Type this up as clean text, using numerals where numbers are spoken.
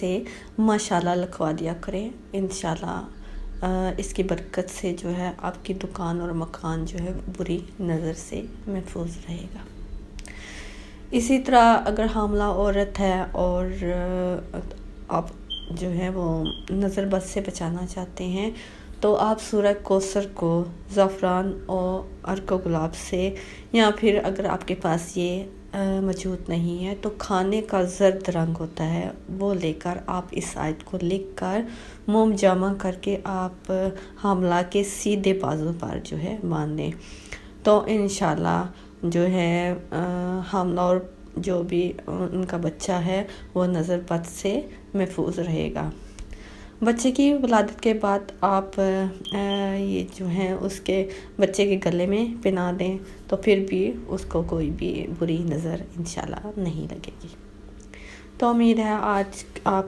سے ماشاءاللہ لکھوا دیا کریں، انشاءاللہ اس کی برکت سے جو ہے آپ کی دکان اور مکان جو ہے بری نظر سے محفوظ رہے گا۔ اسی طرح اگر حاملہ عورت ہے اور آپ جو ہے وہ نظر بد سے بچانا چاہتے ہیں تو آپ سورہ کوثر کو زعفران اور عرق و گلاب سے، یا پھر اگر آپ کے پاس یہ موجود نہیں ہے تو کھانے کا زرد رنگ ہوتا ہے وہ لے کر آپ اس آیت کو لکھ کر موم جامع کر کے آپ حاملہ کے سیدھے بازو پر جو ہے باندھ دیں تو انشاءاللہ جو ہے حاملہ اور جو بھی ان کا بچہ ہے وہ نظر بد سے محفوظ رہے گا۔ بچے کی ولادت کے بعد آپ یہ جو ہیں اس کے بچے کے گلے میں پہنا دیں تو پھر بھی اس کو کوئی بھی بری نظر انشاءاللہ نہیں لگے گی۔ تو امید ہے آج آپ